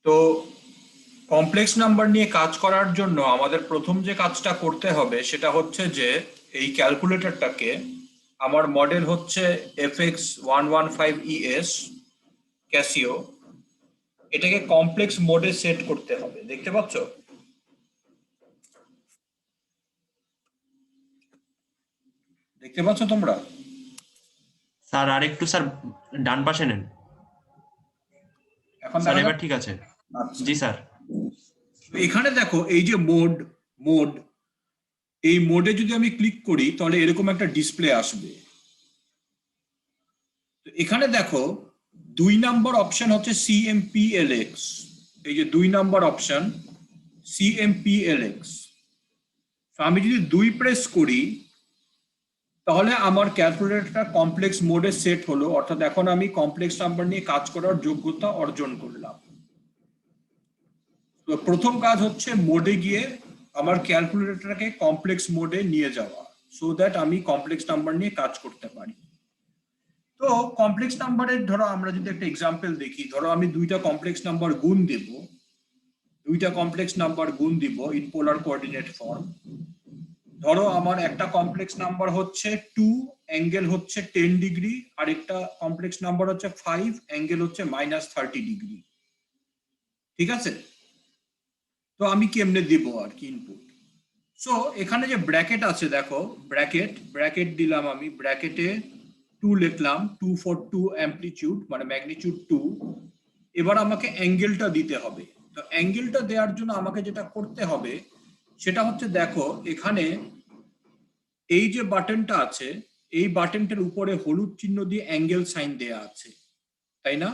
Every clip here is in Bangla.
তো কমপ্লেক্স নাম্বার নিয়ে কাজ করার জন্য আমাদের প্রথম যে কাজটা করতে হবে সেটা হচ্ছে যে এই ক্যালকুলেটরটাকে, আমার মডেল হচ্ছে FX115ES ক্যাসিও, এটাকে কমপ্লেক্স মোডে সেট করতে হবে। দেখতে পাচ্ছ? দেখতে পাচ্ছ তোমরা? স্যার আরেকটু স্যার ডান পাশে নেন। এখন স্যার দেখা এবার যাচ্ছে? ঠিক আছে। আচ্ছা। জি স্যার। এখানে দেখো এই যে মোড, মোড, এই মোডে যদি আমি ক্লিক করি তাহলে এরকম একটা ডিসপ্লে আসবে। তো এখানে দেখো 2 নাম্বার অপশন হচ্ছে CMPLX। এই যে 2 নাম্বার অপশন CMPLX, আমি যদি 2 প্রেস করি তাহলে আমার ক্যালকুলেটরটা কমপ্লেক্স মোডে সেট হলো, অর্থাৎ এখন আমি কমপ্লেক্স নাম্বার নিয়ে কাজ করার যোগ্যতা অর্জন করলাম। তো প্রথম কাজ হচ্ছে মোডে গিয়ে আমার ক্যালকুলেটরটাকে কমপ্লেক্স মোডে নিয়ে যাওয়া, সো দ্যাট আমি কমপ্লেক্স নাম্বার নিয়ে কাজ করতে পারি। তো কমপ্লেক্স নাম্বারের ধরো আমরা যদি একটা এক্সাম্পল দেখি, ধরো আমি দুইটা কমপ্লেক্স নাম্বার গুণ দেব, দুইটা কমপ্লেক্স নাম্বার গুণ দিব ইন পোলার কোঅর্ডিনেট ফর্ম। ধরো আমার একটা কমপ্লেক্স নাম্বার হচ্ছে 2, অ্যাঙ্গেল হচ্ছে 10 ডিগ্রি, আর একটা কমপ্লেক্স নাম্বার হচ্ছে 5, অ্যাঙ্গেল হচ্ছে -30 ডিগ্রি। ঠিক আছে? তো আমি কেমনে দিব আর কি ইনপুট? সো এখানে যে ব্র্যাকেট আছে দেখো, ব্র্যাকেট দিলাম আমি, ব্র্যাকেটে 2 লিখলাম, 2 for 2 অ্যামপ্লিটিউড মানে ম্যাগনিটিউড 2। এবার আমাকে অ্যাঙ্গেলটা দিতে হবে। তো অ্যাঙ্গেলটা দেওয়ার জন্য আমাকে যেটা করতে হবে সেটা হচ্ছে, দেখো এখানে এই যে বাটনটা আছে, এই বাটনটার উপরে হলুদ চিহ্ন দিয়ে অ্যাঙ্গেল সাইন দেয়া আছে, তাই না?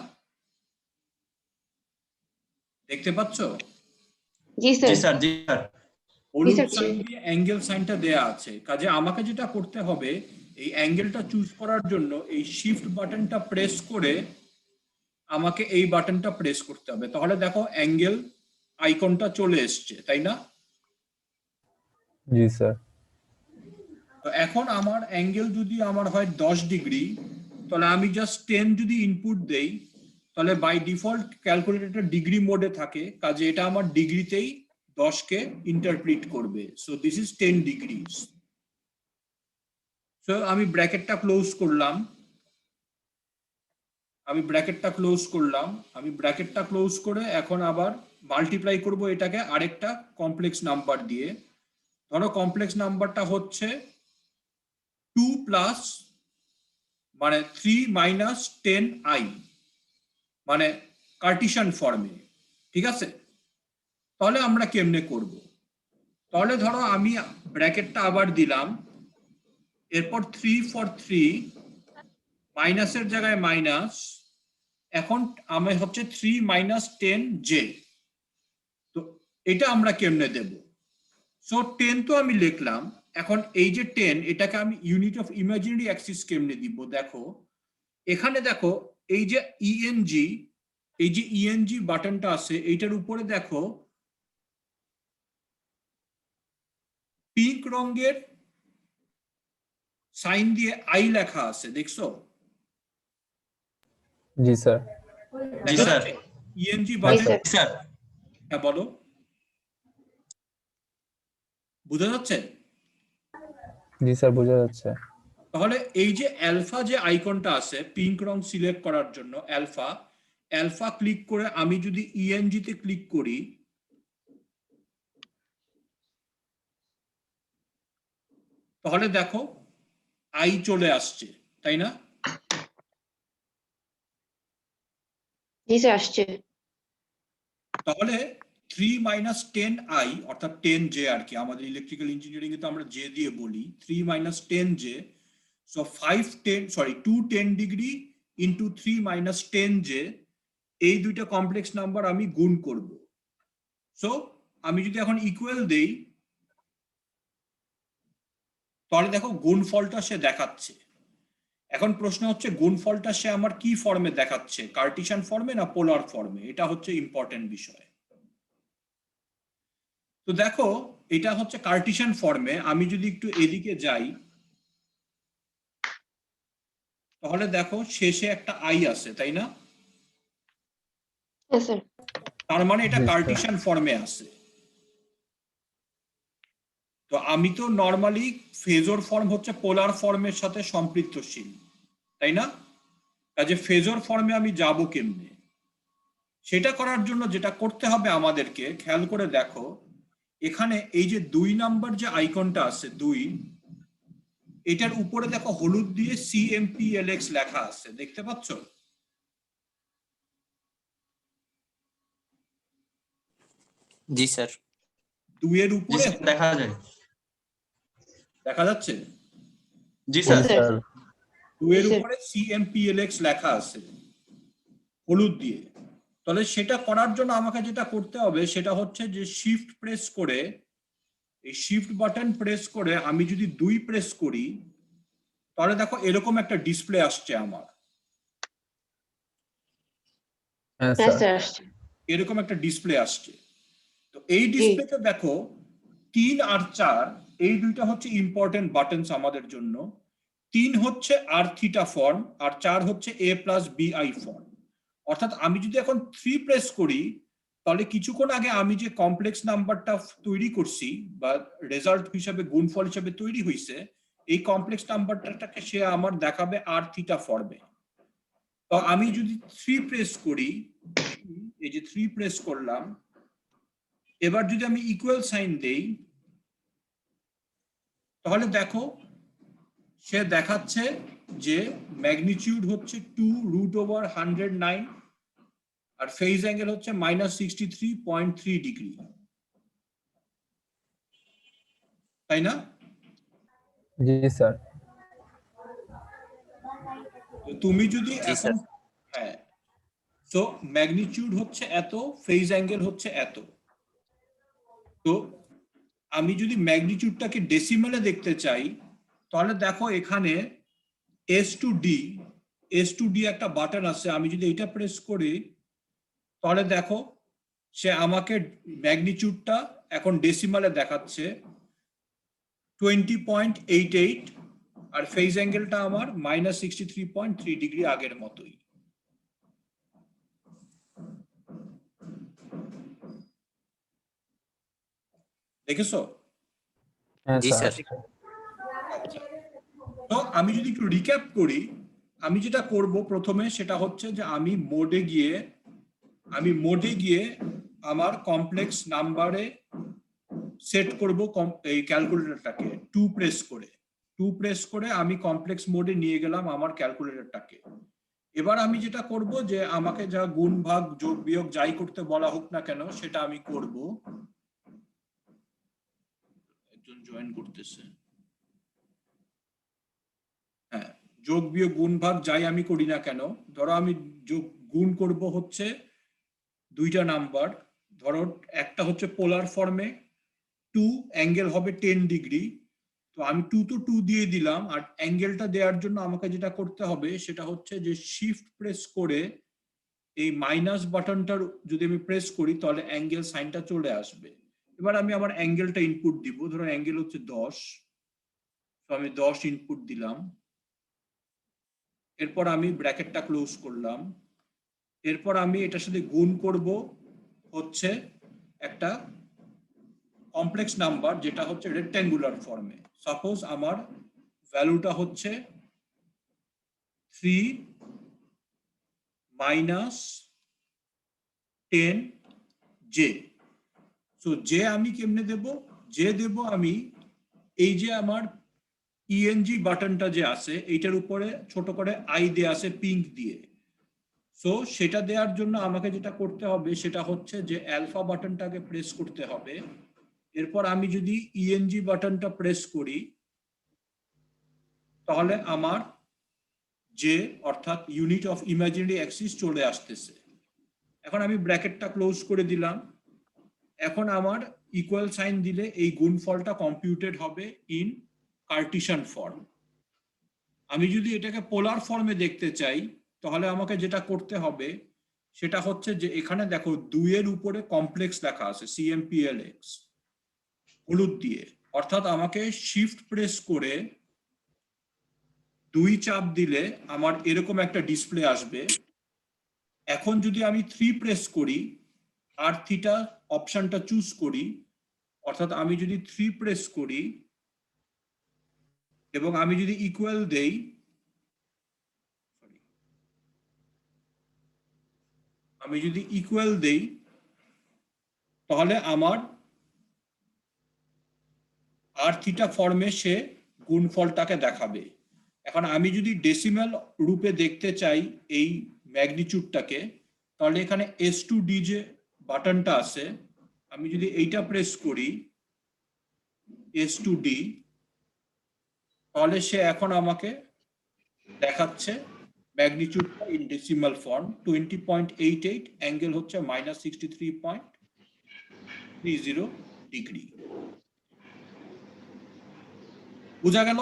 দেখতে পাচ্ছ? জি জি স্যার। স্যার। জি স্যার। হলুদ স্যার। সাইন দিয়ে অ্যাঙ্গেল সাইনটা দেয়া আছে, কাজে আমাকে যেটা করতে হবে এই অ্যাঙ্গেলটা চুজ করার জন্য এই শিফট বাটনটা প্রেস করে আমাকে এই বাটনটা প্রেস করতে হবে, তাহলে দেখো অ্যাঙ্গেল আইকনটা চলে এসছে, তাই না? জি স্যার। তো এখন আমার অ্যাঙ্গেল যদি আমার হয় 10 ডিগ্রি, তাহলে আমি জাস্ট 10 যদি ইনপুট দেই তাহলে বাই ডিফল্ট ক্যালকুলেটর ডিগ্রি মোডে থাকে, কাজে এটা আমার ডিগ্রিতেই 10 কে ইন্টারপ্রিট করবে। So this is 10 degrees. So আমি ব্র্যাকেটটা ক্লোজ করলাম, আমি ব্র্যাকেটটা ক্লোজ করে এখন আবার মাল্টিপ্লাই করব এটাকে আরেকটা কমপ্লেক্স নাম্বার দিয়ে। ধরো কমপ্লেক্স নাম্বারটা হচ্ছে 2 প্লাস মানে 3 মাইনাস 10i, মানে কার্টিশিয়ান ফর্মে। ঠিক আছে? তাহলে আমরা কেমনে করব? তাহলে ধরো আমি ব্র্যাকেটটা আবার দিলাম, এরপর 3 for 3, মাইনাসের জায়গায় মাইনাস, এখন আমি হচ্ছে 3 মাইনাস 10j। তো এটা আমরা কেমনে দেব? সো 10 তো আমি লিখলাম, এখন এই যে 10 এটাকে আমি ইউনিট অফ ইমাজিনারি অ্যাক্সিস কেমনে দিব? দেখো এখানে দেখো এই যে ইএনজি বাটনটা আছে, এইটার উপরে দেখো পিঙ্ক রঙের সাইন দিয়ে আই লেখা আছে, দেখছো? জি স্যার। জি sir. ENG G button. Sir. Sir. হ্যাঁ বলো, বোঝা যাচ্ছে? জি স্যার, বোঝা যাচ্ছে। তাহলে এই যে অ্যালফা যে আইকনটা আছে পিঙ্ক রং সিলেক্ট করার জন্য, অ্যালফা ক্লিক করে আমি যদি ইএনজি তে ক্লিক করি তাহলে দেখো আই চলে আসছে, তাই না? জি স্যার আসছে। তাহলে 3 মাইনাস 10i অর্থাৎ 10j আর কি, আমাদের ইলেকট্রিক্যাল ইঞ্জিনিয়ারিং এ তো আমরা জে দিয়ে বলি, 3 minus 10j। So 2 10 degree into 3 minus 10j, এই দুইটা কমপ্লেক্স নাম্বার আমি গুণ করব। সো আমি যদি এখন ইকুয়াল দেই তাহলে দেখো গুণফলটা সে দেখাচ্ছে। এখন প্রশ্ন হচ্ছে গুণফলটা সে আমার কি ফর্মে দেখাচ্ছে, কার্টিশিয়ান ফর্মে না পোলার ফর্মে? এটা হচ্ছে ইম্পর্টেন্ট বিষয়। তো দেখো এটা হচ্ছে কার্টিশিয়ান ফর্মে, আমি যদি একটু এদিকে যাই তাহলে দেখো শেষে একটা আই আছে, তাই না? হ্যাঁ স্যার। তার মানে এটা জি, স্যার। কার্টিশিয়ান ফর্মে আছে। তো আমি তো নর্মালি ফেজর ফর্ম হচ্ছে পোলার ফর্মের সাথে সম্পৃক্তশীল, তাই না? কাজে ফেজর ফর্মে আমি যাব কেমনে? সেটা করার জন্য যেটা করতে হবে আমাদেরকে, খেয়াল করে দেখো এখানে এই যে 2 নাম্বার যে আইকনটা আছে 2, এটার উপরে দেখো হলুদ দিয়ে CMPLX লেখা আছে, দেখতে পাচ্ছ? জি স্যার। 2 এর জি উপরে স্যার, দেখা যায়। দেখা যাচ্ছে? জি জি, স্যার। স্যার। স্যার। 2 এর উপরে CMPLX লেখা আছে হলুদ দিয়ে। তাহলে সেটা করার জন্য আমাকে যেটা করতে হবে সেটা হচ্ছে যে শিফট প্রেস করে, এই শিফট বাটন প্রেস করে আমি যদি 2 প্রেস করি, তাহলে দেখো এরকম একটা ডিসপ্লে আসছে আমার, হ্যাঁ, হ্যাঁ স্যার। স্যার আসছে। এরকম একটা ডিসপ্লে আসছে। তো এই ডিসপ্লেতে দেখো 3 আর 4 এই দুইটা হচ্ছে ইম্পর্টেন্ট বাটনস আমাদের জন্য। 3 হচ্ছে আর থিটা ফর্ম, আর 4 হচ্ছে A+BI ফর্ম। অর্থাৎ আমি যদি এখন 3 প্রেস করি, তাহলে কিছুক্ষণ আগে আমি যে কমপ্লেক্স নাম্বারটা তৈরি করছি বা রেজাল্ট হিসাবে গুণফল হিসাবে তৈরি হয়েছে, এই কমপ্লেক্স নাম্বারটাকে সে আমার দেখাবে আর থিটা ফর্মে। তো আমি যদি 3 প্রেস করি, এই যে 3 প্রেস করলাম, এবার যদি আমি ইকুয়াল সাইন দেই, তাহলে দেখো সে দেখাচ্ছে যে ম্যাগনিটিউড হচ্ছে 2√109 আর ফেজ অ্যাঙ্গেল হচ্ছে -63.3 ডিগ্রি, তাই না? জি, স্যার। তো তুমি যদি জি, এখন, হ্যাঁ, তো ম্যাগনিটিউড হচ্ছে এত, ফেজ অ্যাঙ্গেল হচ্ছে এত। তো আমি যদি ম্যাগনিটিউডটাকে ডেসিমেলে দেখতে চাই, তাহলে দেখো এখানে S2D একটা বাটন আছে, আমি যদি এটা প্রেস করি, তাহলে দেখো সে আমাকে ম্যাগনিটিউডটা এখন ডেসিমালে দেখাচ্ছে 20.88, আর ফেজ অ্যাঙ্গেলটা আমার -63.3 ডিগ্রি আগের মতোই। দেখেছো? হ্যাঁ, জি স্যার। স্যার। আচ্ছা, তো আমি যদি একটু রিক্যাপ করি, আমি যেটা করব প্রথমে সেটা হচ্ছে যে আমি মোডে গিয়ে আমার কমপ্লেক্স নাম্বারে সেট করব এই ক্যালকুলেটরটাকে 2 প্রেস করে আমি কমপ্লেক্স মোডে নিয়ে গেলাম আমার ক্যালকুলেটরটাকে। এবার আমি যেটা করব যে আমাকে যা গুণ ভাগ যোগ বিয়োগ যাই করতে বলা হোক না কেন সেটা আমি করব। একজন জয়েন করতেছে। হ্যাঁ, যোগ বিয়োগ গুণ ভাগ যাই আমি করি না কেন, ধরো আমি যোগ গুণ করব হচ্ছে 2টা নাম্বার, ধরো একটা হচ্ছে পোলার ফর্মে 2, অ্যাঙ্গেল হবে 10 ডিগ্রি। তো আমি 2 তো 2 দিয়ে দিলাম, আর অ্যাঙ্গেলটা দেওয়ার জন্য আমাকে যেটা করতে হবে সেটা হচ্ছে যে শিফট প্রেস করে এই মাইনাস বাটনটার যদি আমি প্রেস করি, তাহলে অ্যাঙ্গেল সাইনটা চলে আসবে। এবার আমি আমার অ্যাঙ্গেলটা ইনপুট দিব, ধরো অ্যাঙ্গেল হচ্ছে 10, তো আমি 10 ইনপুট দিলাম। এরপর আমি ব্র্যাকেটটা ক্লোজ করলাম। এরপর আমি এটার সাথে গুণ করব হচ্ছে একটা কমপ্লেক্স নাম্বার যেটা হচ্ছে রেক্ট্যাঙ্গুলার ফর্মে। সাপোজ আমার ভ্যালুটা হচ্ছে 3 - 10J। সো জে আমি কেমনে দেব? জে দেব আমি এই যে আমার ইএনজি বাটনটা যে আছে এইটার উপরে ছোট করে আই দেয়া আছে পিঙ্ক দিয়ে। সো সেটা দেওয়ার জন্য আমাকে যেটা করতে হবে সেটা হচ্ছে যে অ্যালফা বাটনটাকে প্রেস করতে হবে। এরপর আমি যদি ইএনজি বাটনটা প্রেস করি, তাহলে আমার যে অর্থাৎ ইউনিট অফ ইমাজিনারি অ্যাক্সিস চলে আসতেছে। এখন আমি ব্র্যাকেটটা ক্লোজ করে দিলাম। এখন আমার ইকুয়াল সাইন দিলে এই গুণফলটা কম্পিউটেড হবে ইন কার্টিশিয়ান ফর্ম। আমি যদি এটাকে পোলার ফর্মে দেখতে চাই, তাহলে আমাকে যেটা করতে হবে সেটা হচ্ছে যে এখানে দেখো 2 এর উপরে কমপ্লেক্স লেখা আছে CMPLX হলুদ দিয়ে, অর্থাৎ আমাকে শিফট প্রেস করে 2 চাপ দিলে আমার এরকম একটা ডিসপ্লে আসবে। এখন যদি আমি 3 প্রেস করি, আর থিটা অপশনটা চুজ করি, অর্থাৎ আমি যদি 3 প্রেস করি এবং আমি যদি ইকুয়াল দেই, তাহলে আমার আর থিটা ফর্মে সে গুণফলটাকে দেখাবে। এখন আমি যদি ডেসিমাল রূপে দেখতে চাই এই ম্যাগনিটিউডটাকে, তাহলে এখানে S2D যে বাটনটা আছে, আমি যদি এইটা প্রেস করি S2D, তাহলে সে এখন আমাকে দেখাচ্ছে ম্যাগনিটিউডটা ইন ডেসিমাল ফর্ম 20.88, অ্যাঙ্গেল হচ্ছে -63.30 ডিগ্রি। বুঝা গেল?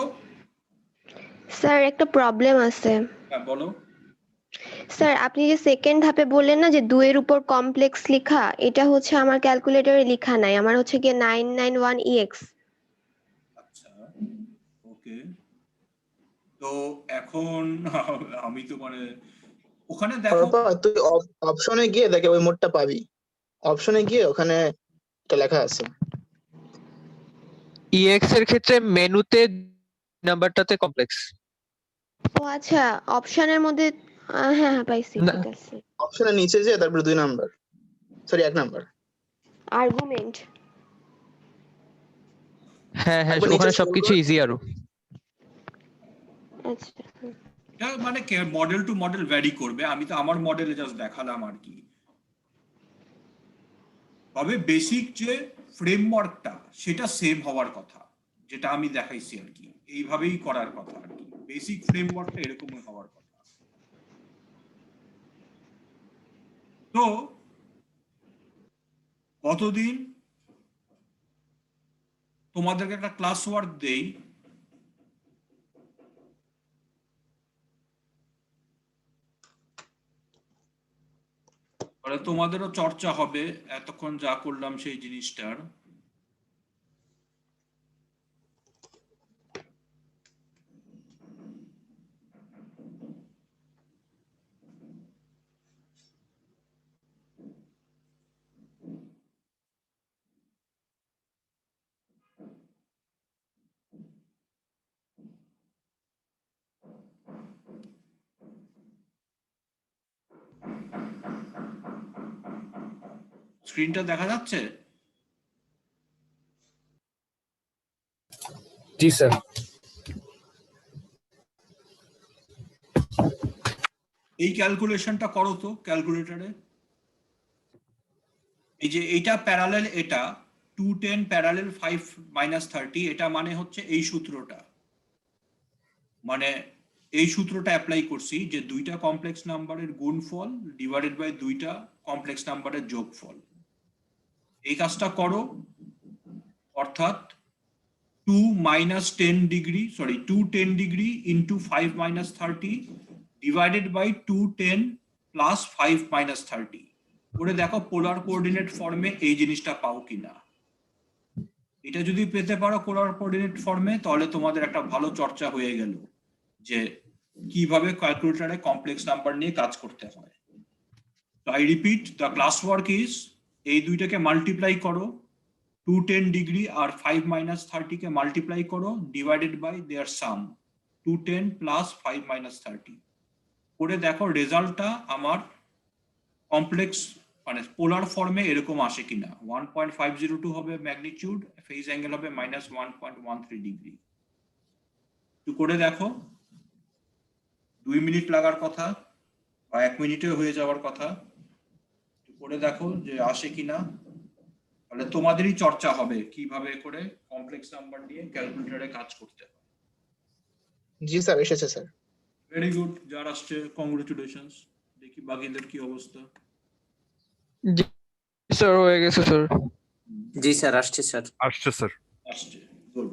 স্যার একটা প্রবলেম আছে। হ্যাঁ বলো। স্যার আপনি যে সেকেন্ড ধাপে বললেন না যে 2 এর উপর কমপ্লেক্স লেখা, এটা হচ্ছে আমার ক্যালকুলেটরে লেখা নাই, আমার হচ্ছে গিয়ে 991EX। আচ্ছা ওকে, তো এখন আমি তো মানে ওখানে দেখো, তুই অপশনে গিয়ে দেখে ওই মোডটা পাবি, অপশনে গিয়ে ওখানে এটা লেখা আছে। ইএক্স এর ক্ষেত্রে মেনুতে নাম্বারটাতে কমপ্লেক্স। ও আচ্ছা, অপশনের মধ্যে হ্যাঁ হ্যাঁ পাইছি, না। ঠিক আছে। অপশনের নিচে যে তারপরে 2 নাম্বার, সরি 1 নাম্বার। আর্গুমেন্ট। হ্যাঁ হ্যাঁ, একবার নিচে ওখানে scroll সবকিছু করে- ইজি আরো। আচ্ছা এটা মানে মডেল টু মডেল ভ্যারি করবে, আমি তো আমার মডেলে জাস্ট দেখালাম আর কি। তবে বেসিক যে ফ্রেমওয়ার্কটা সেটা সেম হওয়ার কথা, যেটা আমি দেখাইছি আর কি, এইভাবেই করার কথা আর কি, বেসিক ফ্রেমওয়ার্কটা এরকমই হওয়ার কথা। তো কতদিন তোমাদেরকে একটা ক্লাস ওয়ার্ক দেই, তাহলে তোমাদেরও চর্চা হবে এতক্ষণ যা করলাম সেই জিনিসটার। স্ক্রিনটা দেখা যাচ্ছে? জি স্যার। এই ক্যালকুলেশনটা করো তো ক্যালকুলেটরে। এই যে এইটা প্যারালেল, এটা 210 প্যারালেল 5 - 30, এটা মানে হচ্ছে এই সূত্রটা, মানে এই সূত্রটা অ্যাপ্লাই করছি যে দুইটা কমপ্লেক্স নাম্বারের গুণফল ডিভাইডেড বাই দুইটা কমপ্লেক্স নাম্বারের যোগফল। এই কাজটা করো, অর্থাৎ 210 degree into 5 - 30 divided by 210 plus 5 - 30 করে দেখো পোলার কোঅর্ডিনেট ফর্মে এই জিনিসটা পাও কিনা। এটা যদি পেতে পারো পোলার কোঅর্ডিনেট ফর্মে, তাহলে তোমাদের একটা ভালো চর্চা হয়ে গেল যে কিভাবে ক্যালকুলেটরে কমপ্লেক্স নাম্বার নিয়ে কাজ করতে হয়। তো I repeat, the class work is এই দুইটাকে মাল্টিপ্লাই করো, 210 ডিগ্রি আর 5 - 30 কে মাল্টিপ্লাই করো divided by their sum 210 plus 5 - 30 করে দেখো রেজাল্টটা আমার কমপ্লেক্স মানে পোলার ফর্মে এরকম আসে কিনা। 1.502 হবে ম্যাগনিটিউড, ফেজ অ্যাঙ্গেল হবে -1.13 ডিগ্রি। একটু করে দেখো, 2 মিনিট লাগার কথা বা 1 মিনিটে হয়ে যাওয়ার কথা, একটু করে দেখো যে আসে কিনা, তাহলে তোমাদেরই চর্চা হবে কিভাবে করে কমপ্লেক্স নাম্বার নিয়ে ক্যালকুলেটরে কাজ করতে হয়। জি স্যার, এসেছে স্যার। ভেরি গুড, যার আসছে কংগ্রেচুলেশনস। দেখি বাকিদের কি অবস্থা। জি স্যার, হয়ে গেছে স্যার। জি স্যার, আসছে স্যার। আসছে স্যার। আসছে, গুড।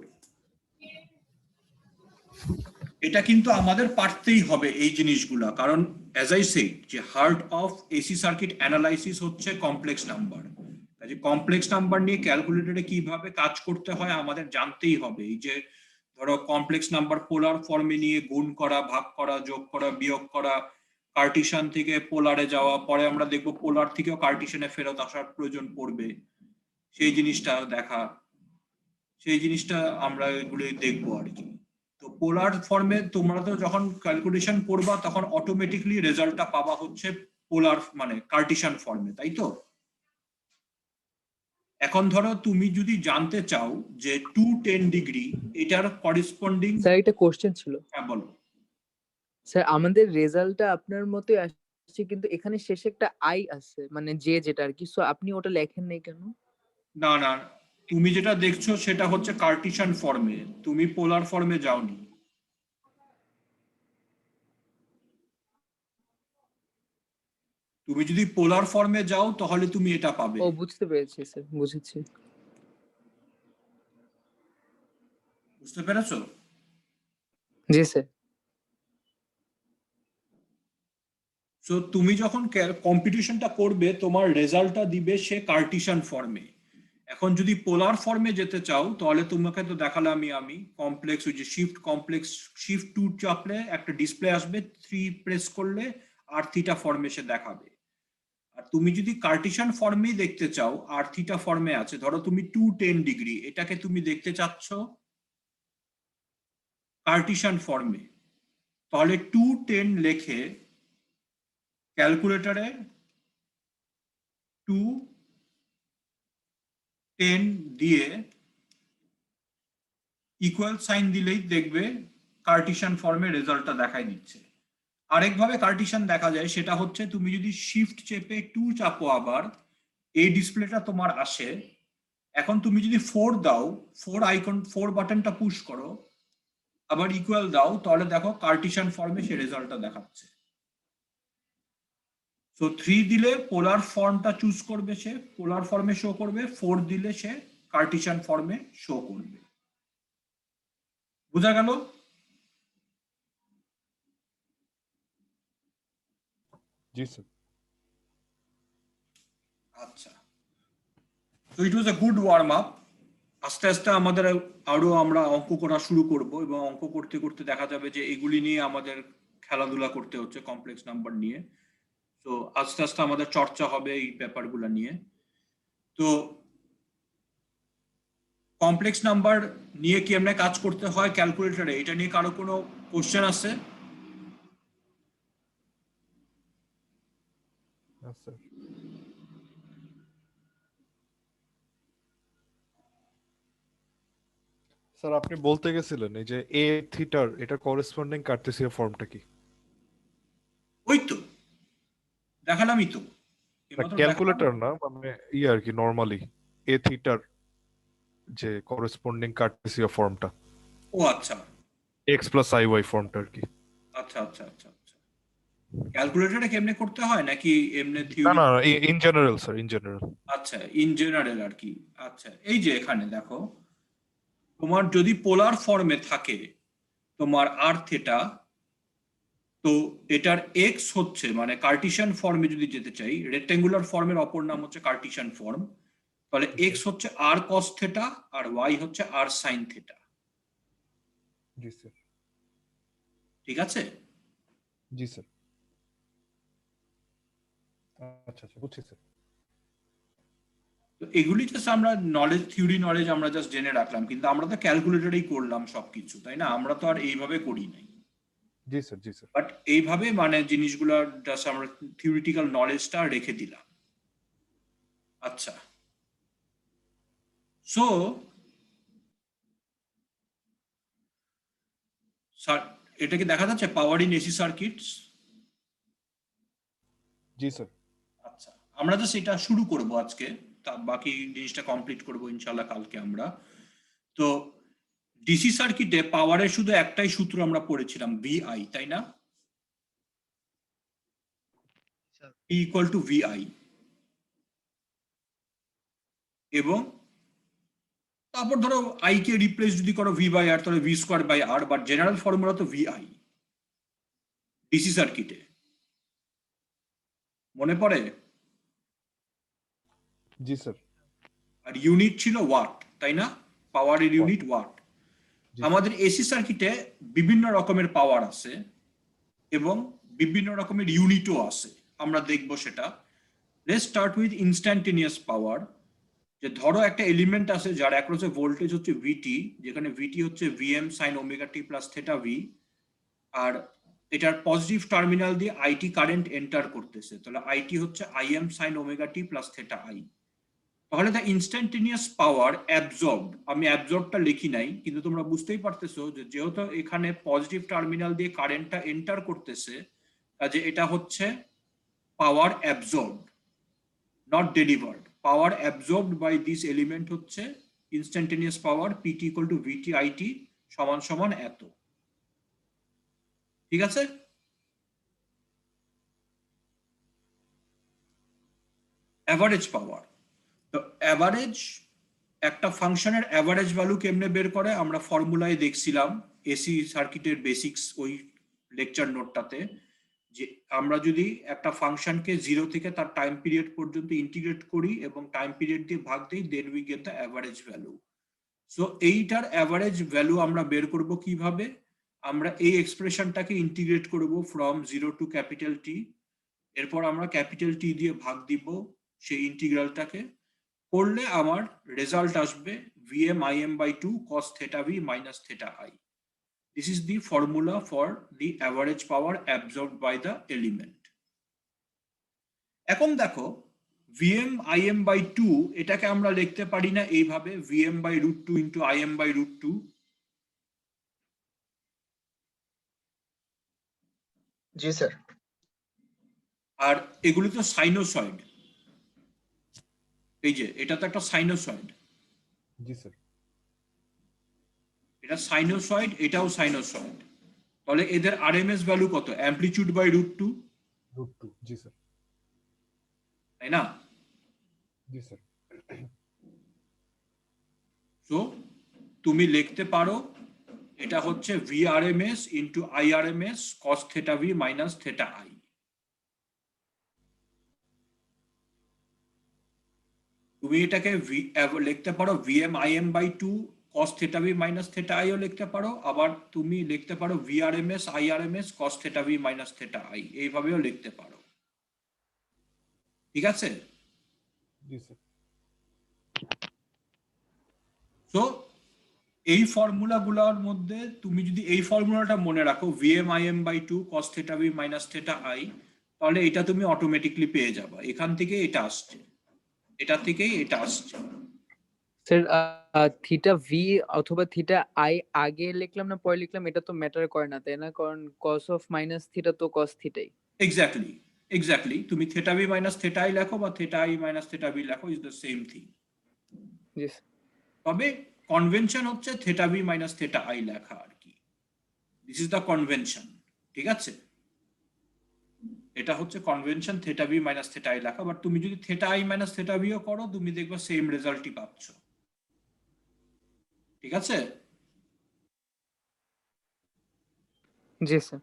এটা কিন্তু আমাদের পারতেই হবে এই জিনিসগুলা, কারণ অ্যাজ আই সেড যে heart of AC circuit analysis হচ্ছে কমপ্লেক্স নাম্বার। কাজে কমপ্লেক্স নাম্বার নিয়ে ক্যালকুলেটরে কিভাবে কাজ করতে হয় আমাদের জানতেই হবে। এই যে ধরো কমপ্লেক্স নাম্বার পোলার ফর্মে নিয়ে গুণ করা, ভাগ করা, যোগ করা, বিয়োগ করা, কার্টিশন থেকে পোলারে যাওয়া, পরে আমরা দেখবো পোলার থেকেও কার্টিশনে ফেরত আসার প্রয়োজন পড়বে, সেই জিনিসটা দেখা, সেই জিনিসটা আমরা এগুলি দেখবো আর কি। তো পোলার ফর্মে তোমরা তো যখন ক্যালকুলেশন করবা তখন অটোমেটিকলি রেজাল্টটা পাবা হচ্ছে পোলার মানে কার্টিশন ফর্মে, তাই তো? এখন ধরো তুমি যদি জানতে চাও যে 210 ডিগ্রি এটার করেসপন্ডিং, স্যার একটা কোশ্চেন ছিল। হ্যাঁ বলো। স্যার আমাদের রেজাল্টটা আপনার মতোই আসছে, কিন্তু এখানে শেষে একটা আই আছে, মানে যে যেটা আর কি, সো আপনি ওটা লেখেন নাই কেন? না না, তুমি যেটা দেখছো সেটা হচ্ছে কার্টিশন ফর্মে, তুমি পোলার ফর্মে যাওনি। তুমি যদি পোলার ফর্মে যাও তাহলে তুমি এটা পাবে। ও বুঝতে পেরেছি স্যার, বুঝেছি। বুঝতে পেরেছো? জি স্যার। সো তুমি যখন কম্পিটিশনটা করবে তোমার রেজাল্টটা দিবে সে কার্টিশন ফর্মে। এখন যদি পোলার ফর্মে যেতে চাও তাহলে তোমাকে তো দেখালাম আমি কমপ্লেক্স, ওই যে শিফট 2 চাপলে একটা ডিসপ্লে আসবে, 3 প্রেস করলে আর থিটা ফর্মে সে দেখাবে। আর তুমি যদি কার্টিশন ফর্মেই দেখতে চাও, আর থিটা ফর্মে আছে, ধরো তুমি 210 ডিগ্রি এটাকে তুমি দেখতে চাচ্ছ কার্টিশন ফর্মে, তাহলে 210 লেখে ক্যালকুলেটরে 210 দিয়ে ইকুয়াল সাইন দিলেই দেখবে কার্টিশন ফর্মে রেজাল্টটা দেখাই দিচ্ছে। আরেকভাবে কার্টিশন দেখা যায়, সেটা হচ্ছে তুমি যদি শিফট চেপে 2 চাপো আবার এই ডিসপ্লেটা তোমার আসে। এখন তুমি যদি 4 দাও, 4 বাটনটা পুশ করো, আবার ইকুয়াল দাও, তাহলে দেখো কার্টিশন ফর্মে সে রেজাল্টটা দেখাচ্ছে। সো 3 দিলে পোলার ফর্মটা চুজ করবে, সে পোলার ফর্মে শো করবে, 4 দিলে সে কার্টিশন ফর্মে শো করবে। বোঝা গেল? জি স্যার। আচ্ছা, তো ইট ওয়াজ আ গুড ওয়ার্ম আপ। আস্তে আস্তে আমাদের আরো আমরা অঙ্ক করা শুরু করব, এবং অঙ্ক করতে করতে দেখা যাবে যে এগুলি নিয়ে আমাদের খেলাধুলা করতে হচ্ছে, কমপ্লেক্স নাম্বার নিয়ে। তো আস্তে আস্তে আমাদের চর্চা হবে এই ব্যাপারগুলো নিয়ে। তো কমপ্লেক্স নাম্বার নিয়ে কি আমরা কাজ করতে হয় ক্যালকুলেটরে, এটা নিয়ে কারো কোনো কোশ্চেন আছে? স্যার স্যার আপনি বলতে গেছিলেন এই যে এ থিটার এটা করেসপন্ডিং কার্টেসিয়ান ফর্মটা কি? ওই তো দেখালামই তো, ক্যালকুলেটর না, মানে আর কি নরমালি এ থিটার যে করেসপন্ডিং কার্টেসিয়ান ফর্মটা। ও আচ্ছা, এক্স প্লাস আই ওয়াই ফর্মটা আর কি। আচ্ছা আচ্ছা আচ্ছা আচ্ছা, ক্যালকুলেটরে কেমনে করতে হয় নাকি এমনি না থিওরি? না, in general sir, in general. আচ্ছা, ইন জেনারেল আর কি। আচ্ছা, এই যে এখানে দেখো, তোমার যদি পোলার ফর্মে থাকে তোমার আর থিটা, তো এটার এক্স হচ্ছে মানে কার্টিশিয়ান ফর্মে যদি যেতে চাই, রেক্টেঙ্গুলার ফর্মের অপর নাম হচ্ছে কার্টিশিয়ান ফর্ম, তাহলে এক্স হচ্ছে আর কস থিটা আর ওয়াই হচ্ছে আর সাইন থিটা। জি স্যার। ঠিক আছে? জি স্যার। আচ্ছা আচ্ছা, বুঝছি স্যার। তো এগুলি জাস্ট আমরা নলেজ, থিওরি নলেজ আমরা জাস্ট জেনে রাখলাম, কিন্তু আমরা তো ক্যালকুলেটরেই করলাম সবকিছু, তাই না? আমরা তো আর এইভাবে করি নাই। জি স্যার, জি স্যার। বাট এইভাবে মানে জিনিসগুলো জাস্ট আমরা থিওরিটিক্যাল নলেজটা রেখে দিলাম। আচ্ছা, সো স্যার এটা কি দেখা যাচ্ছে power in AC circuits? G sir. আচ্ছা, আমরা জাস্ট এটা শুরু করব আজকে, তা বাকি জিনিসটা কমপ্লিট করব ইনশাআল্লাহ কালকে আমরা। তো ডিসি সার্কিটে পাওয়ারের শুধু একটাই সূত্র আমরা পড়েছিলাম, ভিআই, তাই না? P ইকুয়াল টু ভিআই, এবং তারপর ধরো আই কে রিপ্লেস যদি করো ভি বাই আর, তাহলে V square by R, but general formula তো ভিআই ডিসি সার্কিটে। মনে পড়ে? জি স্যার। আর ইউনিট ছিল ওয়াট, তাই না? পাওয়ারের ইউনিট ওয়াট। আমাদের এসি সার্কিটে বিভিন্ন রকমের পাওয়ার আছে, এবং বিভিন্ন রকমের ইউনিটও আছে, আমরা দেখব সেটা। লেটস স্টার্ট উইথ ইনস্ট্যান্টেনিয়াস পাওয়ার। যে ধরো একটা এলিমেন্ট আছে যার অ্যাক্রসে ভোল্টেজ হচ্ছে ভিটি, যেখানে ভিটি হচ্ছে VM sine omega T plus theta V, আর এটার পজিটিভ টার্মিনাল দিয়ে আইটি কারেন্ট এন্টার করতেছে, তাহলে আইটি হচ্ছে IM sine omega T plus theta I. তাহলে দ্য ইনস্ট্যান্টেনিয়াস পাওয়ার অ্যাবজর্বড, আমি অ্যাবজর্বটা লিখি নাই কিন্তু তোমরা বুঝতেই পারতেছো যে যেহেতু এখানে পজিটিভ টার্মিনাল দিয়ে কারেন্টটা এন্টার করতেছে, কাজে এটা হচ্ছে power absorbed, not delivered. Power absorbed by this element হচ্ছে instantaneous power PT equal to VT IT সমান সমান এত। ঠিক আছে? অ্যাভারেজ পাওয়ার, তো অ্যাভারেজ একটা ফাংশনের অ্যাভারেজ ভ্যালু কেমনে বের করে আমরা ফর্মুলায় দেখছিলাম এসি সার্কিটের বেসিক্স ওই লেকচার নোটটাতে, যে আমরা যদি একটা ফাংশনকে 0 থেকে তার টাইম পিরিয়ড পর্যন্ত ইন্টিগ্রেট করি এবং টাইম পিরিয়ড দিয়ে ভাগ দিই, then we get the average value. So এইটার অ্যাভারেজ ভ্যালু আমরা বের করব কিভাবে? আমরা এই এক্সপ্রেশনটাকে ইন্টিগ্রেট করব ফ্রম 0 টু ক্যাপিটাল টি, এরপর আমরা ক্যাপিটাল টি দিয়ে ভাগ দিব সেই ইন্টিগ্রালটাকে, করলে আমার রেজাল্ট আসবে Vm Im/2 cos theta v minus theta I. This is the formula for the average power absorbed by the element. এখন দেখো Vm Im/2 এটাকে আমরা লিখতে পারি না এইভাবে Vm/√2 into Im/√2? জি স্যার। আর এগুলি তো সাইনোসয়েড, এই যে এটা তো একটা সাইনোসয়েড, জি স্যার। এটা সাইনোসয়েড, এটাও সাইনোসয়েড, তাহলে এদের আরএমএস ভ্যালু কত? অ্যামপ্লিটিউড বাই √2, √2, জি স্যার। তাই না? জি স্যার। সো তুমি লিখতে পারো এটা হচ্ছে VRMS into IRMS cos theta v minus theta I. তুমি এটাকে লিখতে পারো Vm Im/2 cos theta v minus theta I ও লিখতে পারো, আবার তুমি লিখতে পারো VRMS IRMS cos theta v minus theta I, এইভাবেও লিখতে পারো। ঠিক আছে? জি স্যার। সো এই ফর্মুলাগুলোর মধ্যে তুমি যদি এই ফর্মুলাটা মনে রাখো Vm Im/2 cos theta v minus theta I, তাহলে এটা তুমি অটোমেটিকলি পেয়ে যাবে। এখান থেকে এটা আসছে, এটা থেকেই এটা আসছে। স্যার থিটা ভি অথবা থিটা আই আগে লিখলাম না পরে লিখলাম এটা তো ম্যাটার করে না তাই না, কারণ cos অফ মাইনাস থিটা তো cos থিটাই। এক্স্যাক্টলি তুমি theta v minus theta I লেখো বা theta I minus theta v লেখো, ইজ দ্য সেম থিং। জি তবে কনভেনশন হচ্ছে theta v minus theta I লেখা আর কি, দিস ইজ দ্য কনভেনশন। ঠিক আছে? এটা হচ্ছে convention theta v minus theta I লেখা, বাট তুমি যদি theta I minus theta v ও করো তুমি দেখবে সেম রেজাল্টই পাচ্ছ। ঠিক আছে? জি স্যার।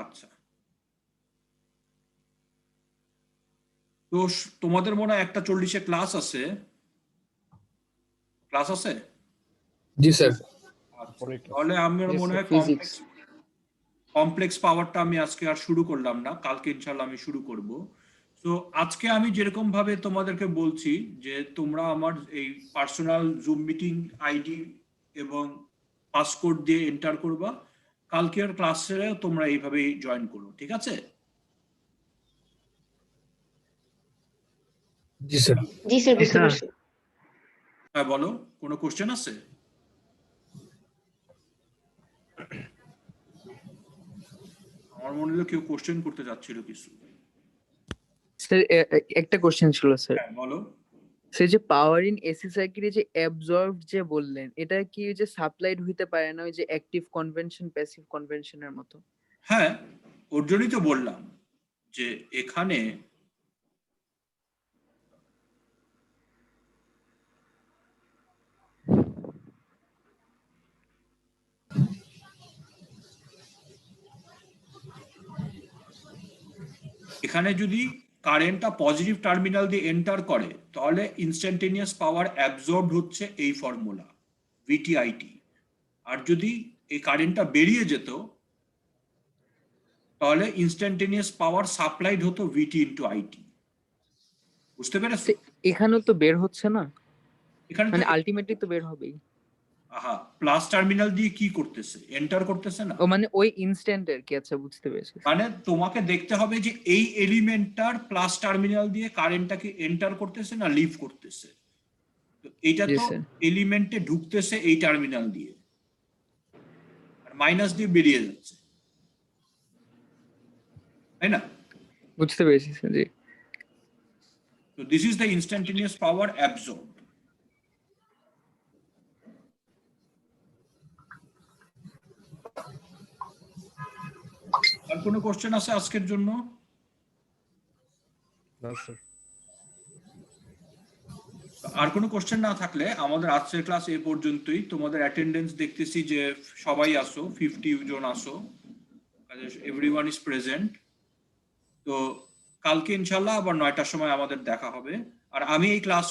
আচ্ছা, তো তোমাদের মনে হয় 1:40 ক্লাস আছে? ক্লাস আছে? জি স্যার। আচ্ছা, তাহলে আমার Yes, মনে sir, হয় physics. কমপ্লেক্স পাওয়ারটা আমি আজকে আর শুরু করলাম না, কালকে ইনশাল্লাহ আমি শুরু করব। তো আজকে আমি যেরকম ভাবে তোমাদেরকে বলছি যে তোমরা আমার এই পার্সোনাল জুম মিটিং আইডি এবং পাসকোড দিয়ে এন্টার করবা, কালকের ক্লাসে তোমরা এইভাবেই জয়েন করো। ঠিক আছে? জি স্যার। জি স্যার, বুঝতে পারছি। হ্যাঁ বলো, কোনো কোশ্চেন আছে? আমার মনে হলো কেউ কোশ্চেন করতে যাচ্ছিল কিছু। স্যার একটা কোশ্চেন ছিল স্যার। হ্যাঁ বলো। সে যে পাওয়ার ইন এসি সার্কিটে যে অ্যাবজর্বড যে বললেন এটা কি ওই যে সাপ্লাইড হইতে পারে না ওই যে অ্যাক্টিভ কনভেনশন প্যাসিভ কনভেনশনের মতো? হ্যাঁ, ওর জন্যই তো বললাম যে এখানে যদি কারেন্টটা পজিটিভ টার্মিনাল দিয়ে এন্টার করে তাহলে ইনস্ট্যান্টেনিয়াস পাওয়ার অ্যাবজর্বড হচ্ছে এই ফর্মুলা VT/IT, আর যদি এই কারেন্টটা বেরিয়ে যেত তাহলে ইনস্ট্যান্টেনিয়াস পাওয়ার সাপ্লাইড হতো ভিটি ইনটু আইটি। বুঝতে পেরেছো? এখানেও তো বের হচ্ছে না, এখানে মানে তো আলটিমেটলি তো বের হবেই। আহা, প্লাস টার্মিনাল দিয়ে কি করতেছে, এন্টার করতেছে না। ও মানে ওই ইনস্ট্যান্টের কি, আচ্ছা বুঝতে পেরেছি। মানে তোমাকে দেখতে হবে যে এই এলিমেন্টটার প্লাস টার্মিনাল দিয়ে কারেন্টটাকে এন্টার করতেছে না লিভ করতেছে। তো এইটা জি তো স্যার। এলিমেন্টে ঢুকতেছে এই টার্মিনাল দিয়ে, আর মাইনাস দিয়ে বেরিয়ে যাচ্ছে, তাই না? বুঝতে পেরেছি sir, G. So this is the instantaneous power absorbed. আর কোনো কোশ্চেন আছে আজকের জন্য? না স্যার। আর কোনো কোশ্চেন না থাকলে আমাদের আজকের ক্লাস এ পর্যন্তই। তোমাদের অ্যাটেন্ডেন্স দেখতেছি যে সবাই আসো, 50 জন আসো, এভরিওয়ান ইজ প্রেজেন্ট। তো কালকে ইনশাল্লাহ আবার 9টার সময় আমাদের দেখা হবে। আর আমি এই ক্লাস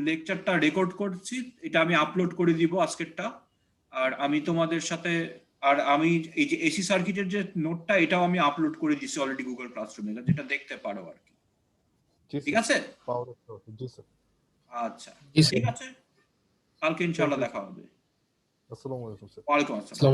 লেকচারটা রেকর্ড করছি, এটা আমি আপলোড করে দিব আজকেরটা। আর আমি তোমাদের সাথে, আর আমি এই যে এসি সার্কিটের যে নোটটা, এটাও আমি আপলোড করে দিছি অলরেডি গুগল ক্লাসরুমে, যেটা দেখতে পারো আর কি। ঠিক আছে? জি স্যার। আচ্ছা, ঠিক আছে, কালকে ইনশাল্লাহ দেখা হবে। আসসালামু আলাইকুম স্যার। ওয়ালাইকুম আসসালাম।